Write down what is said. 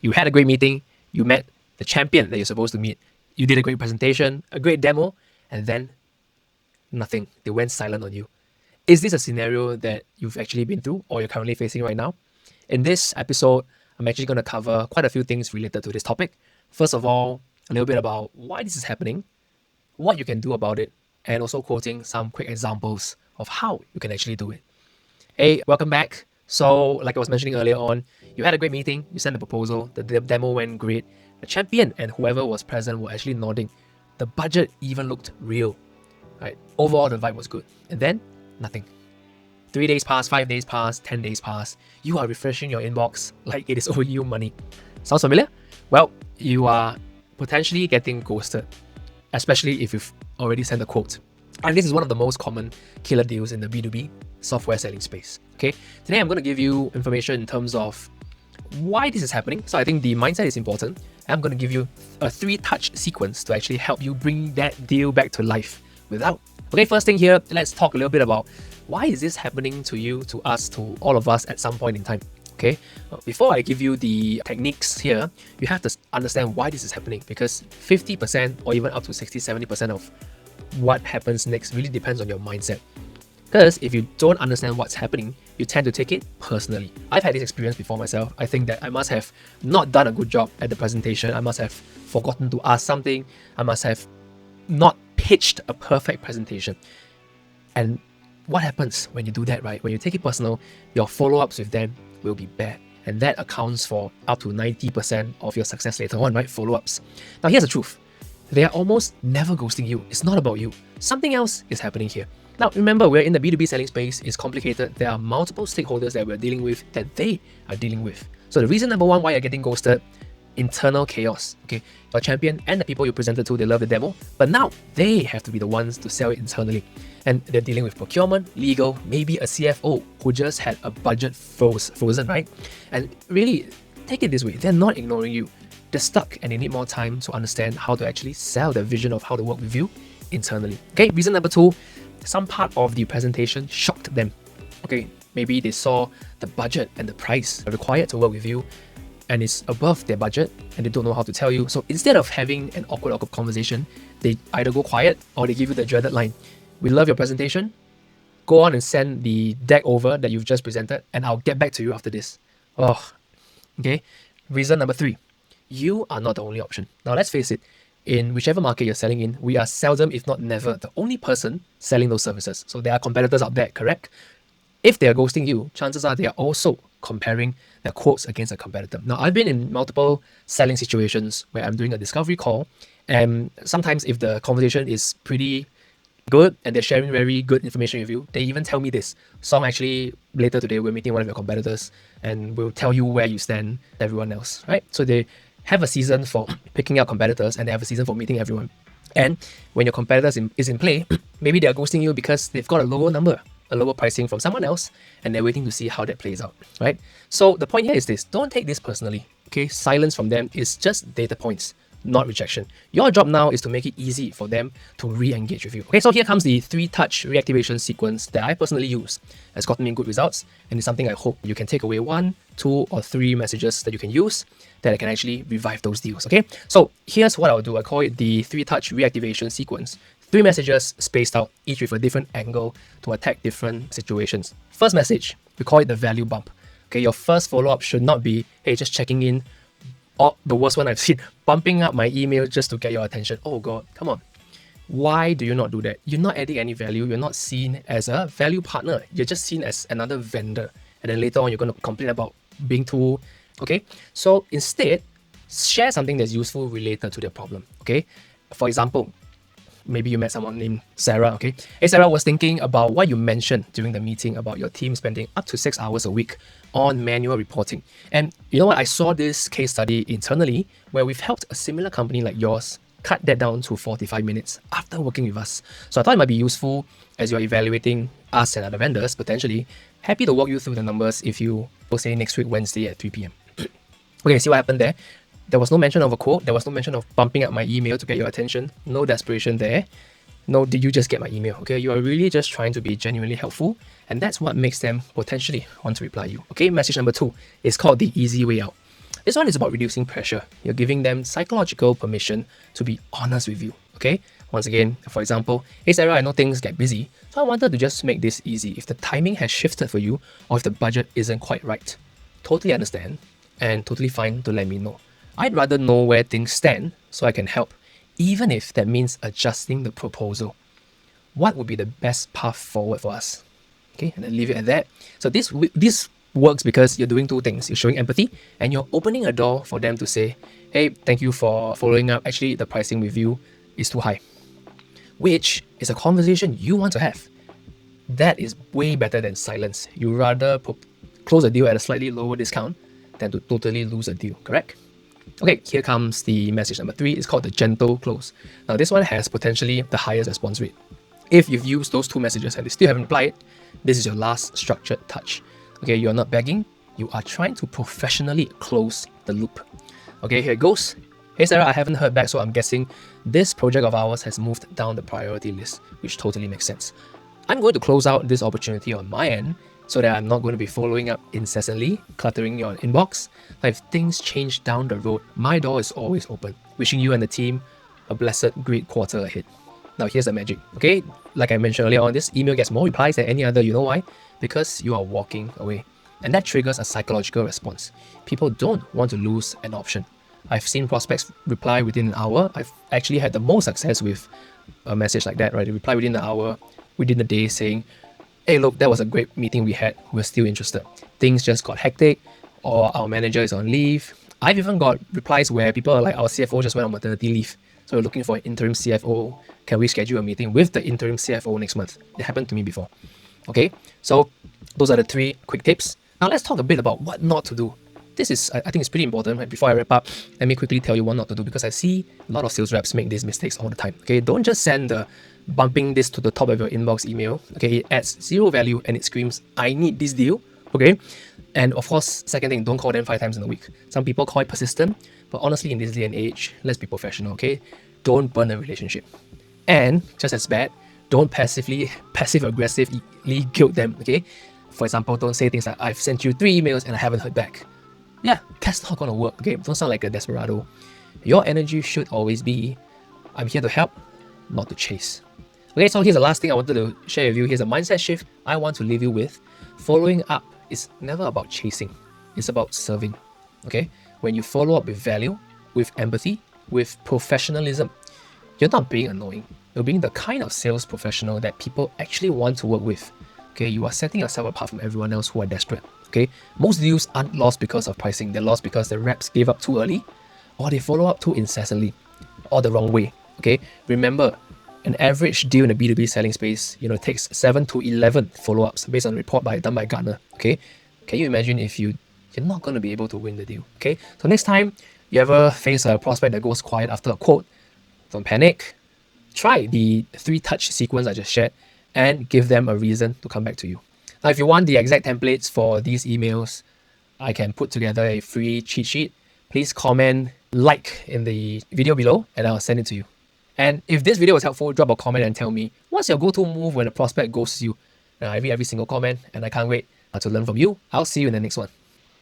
You had a great meeting, you met the champion that you're supposed to meet, you did a great presentation, a great demo, and then nothing. They went silent on you. Is this a scenario that you've actually been through or you're currently facing right now? In this episode, I'm actually going to cover quite a few things related to this topic. First of all, a little bit about why this is happening, what you can do about it, and also quoting some quick examples of how you can actually do it. Hey, welcome back. So, like I was mentioning earlier on, you had a great meeting, you sent the proposal, the demo went great, the champion and whoever was present were actually nodding. The budget even looked real. Right? Overall, the vibe was good. And then, nothing. 3 days pass, 5 days pass, 10 days pass. You are refreshing your inbox like it is owing you money. Sounds familiar? Well, you are potentially getting ghosted, especially if you've already sent a quote. And this is one of the most common killer deals in the B2B software selling space. Okay, today I'm going to give you information in terms of why this is happening. So I think the mindset is important. I'm going to give you a 3-touch sequence to actually help you bring that deal back to life without. Okay, first thing here, let's talk a little bit about why is this happening to you, to us, to all of us at some point in time. Okay, before I give you the techniques here, you have to understand why this is happening, because 50% or even up to 60-70% of what happens next really depends on your mindset. Because if you don't understand what's happening, you tend to take it personally. I've had this experience before myself. I think that I must have not done a good job at the presentation. I must have forgotten to ask something. I must have not pitched a perfect presentation. And what happens when you do that, right? When you take it personal, your follow-ups with them will be bad. And that accounts for up to 90% of your success later on, right? Follow-ups. Now, here's the truth. They are almost never ghosting you. It's not about you. Something else is happening here. Now, remember, we're in the B2B selling space. It's complicated. There are multiple stakeholders that we're dealing with that they are dealing with. So the reason number one why you're getting ghosted, internal chaos. Okay, your champion and the people you presented to, they love the demo, but now they have to be the ones to sell it internally. And they're dealing with procurement, legal, maybe a CFO who just had a budget frozen, right? And really, take it this way, they're not ignoring you. They're stuck and they need more time to understand how to actually sell their vision of how to work with you internally. Okay, reason number two, some part of the presentation shocked them. Okay, maybe they saw the budget and the price required to work with you and it's above their budget and they don't know how to tell you. So instead of having an awkward conversation, they either go quiet or they give you the dreaded line. We love your presentation. Go on and send the deck over that you've just presented and I'll get back to you after this. Oh, okay. Reason number three, you are not the only option. Now let's face it, in whichever market you're selling in, we are seldom, if not never, the only person selling those services. So there are competitors out there, correct? If they are ghosting you, chances are they are also comparing their quotes against a competitor. Now, I've been in multiple selling situations where I'm doing a discovery call, and sometimes if the conversation is pretty good and they're sharing very good information with you, they even tell me this. So actually, later today, we're meeting one of your competitors and we'll tell you where you stand, everyone else, right? So they have a season for picking out competitors and they have a season for meeting everyone. And when your competitors is in play, maybe they're ghosting you because they've got a lower number, a lower pricing from someone else, and they're waiting to see how that plays out, right? So the point here is this, don't take this personally, okay? Silence from them is just data points, not rejection. Your job now is to make it easy for them to re-engage with you. Okay, so here comes the 3-touch reactivation sequence that I personally use. It's gotten me good results, and it's something I hope you can take away 1, 2, or 3 messages that you can use that can actually revive those deals. Okay, so here's what I'll do. I call it the 3-touch reactivation sequence. 3 messages spaced out, each with a different angle to attack different situations. First message, we call it the value bump. Okay, your first follow-up should not be, hey, just checking in, or the worst one I've seen, bumping up my email just to get your attention. Oh God, come on. Why do you not do that? You're not adding any value. You're not seen as a value partner. You're just seen as another vendor. And then later on, you're going to complain about being too, okay? So instead, share something that's useful related to their problem, okay? For example, maybe you met someone named Sarah, okay? Hey, Sarah, was thinking about what you mentioned during the meeting about your team spending up to 6 hours a week on manual reporting. And you know what? I saw this case study internally where we've helped a similar company like yours cut that down to 45 minutes after working with us. So I thought it might be useful as you're evaluating us and other vendors, potentially. Happy to walk you through the numbers if you will say next week, Wednesday at 3 p.m. Okay, see what happened there? There was no mention of a quote. There was no mention of bumping up my email to get your attention. No desperation there. No, did you just get my email? Okay, you are really just trying to be genuinely helpful, and that's what makes them potentially want to reply you. Okay, message number 2 is called the easy way out. This one is about reducing pressure. You're giving them psychological permission to be honest with you, okay? Once again, for example, hey Sarah, I know things get busy, so I wanted to just make this easy. If the timing has shifted for you, or if the budget isn't quite right, totally understand and totally fine to let me know. I'd rather know where things stand so I can help, even if that means adjusting the proposal. What would be the best path forward for us? Okay, and then leave it at that. So this works because you're doing two things. You're showing empathy and you're opening a door for them to say, hey, thank you for following up. Actually, the pricing with you is too high, which is a conversation you want to have. That is way better than silence. You rather close a deal at a slightly lower discount than to totally lose a deal, correct? Okay, here comes the message number 3. It's called the gentle close. Now, this one has potentially the highest response rate. If you've used those 2 messages and they still haven't replied, this is your last structured touch. Okay, you're not begging, you are trying to professionally close the loop. Okay, here it goes. Hey Sarah, I haven't heard back, so I'm guessing this project of ours has moved down the priority list, which totally makes sense. I'm going to close out this opportunity on my end so that I'm not going to be following up incessantly, cluttering your inbox. If things change down the road, my door is always open. Wishing you and the team a blessed, great quarter ahead. Now here's the magic, okay? Like I mentioned earlier on, this email gets more replies than any other. You know why? Because you are walking away. And that triggers a psychological response. People don't want to lose an option. I've seen prospects reply within an hour. I've actually had the most success with a message like that, right? They reply within the hour, within the day saying, hey, look, that was a great meeting we had. We're still interested. Things just got hectic, or our manager is on leave. I've even got replies where people are like, our CFO just went on maternity leave, so we're looking for an interim CFO. Can we schedule a meeting with the interim CFO next month? It happened to me before. Okay, so those are the 3 quick tips. Now let's talk a bit about what not to do. This is, I think it's pretty important. Right? Before I wrap up, let me quickly tell you what not to do, because I see a lot of sales reps make these mistakes all the time. Okay, don't just send the bumping this to the top of your inbox email. Okay, it adds 0 value and it screams, I need this deal. Okay, and of course, second thing, don't call them 5 times in a week. Some people call it persistent, but honestly, in this day and age, let's be professional. Okay, don't burn a relationship. And just as bad, don't passive aggressively guilt them. Okay, for example, don't say things like, I've sent you 3 emails and I haven't heard back. Yeah, that's not gonna work. Okay, don't sound like a desperado. Your energy should always be, I'm here to help, not to chase. Okay, so here's the last thing I wanted to share with you. Here's a mindset shift I want to leave you with. Following up is never about chasing, it's about serving. Okay, when you follow up with value, with empathy, with professionalism, you're not being annoying. You're being the kind of sales professional that people actually want to work with. Okay, you are setting yourself apart from everyone else who are desperate. Okay, most deals aren't lost because of pricing. They're lost because the reps gave up too early, or they follow up too incessantly, or the wrong way. Okay, remember, an average deal in the B2B selling space, takes 7 to 11 follow-ups based on a report done by Gartner. Okay, can you imagine if you're not going to be able to win the deal? Okay, so next time you ever face a prospect that goes quiet after a quote, don't panic. Try the 3 touch sequence I just shared and give them a reason to come back to you. Now, if you want the exact templates for these emails, I can put together a free cheat sheet. Please comment like in the video below and I'll send it to you. And if this video was helpful, drop a comment and tell me what's your go-to move when a prospect ghosts you. I read every single comment and I can't wait to learn from you. I'll see you in the next one.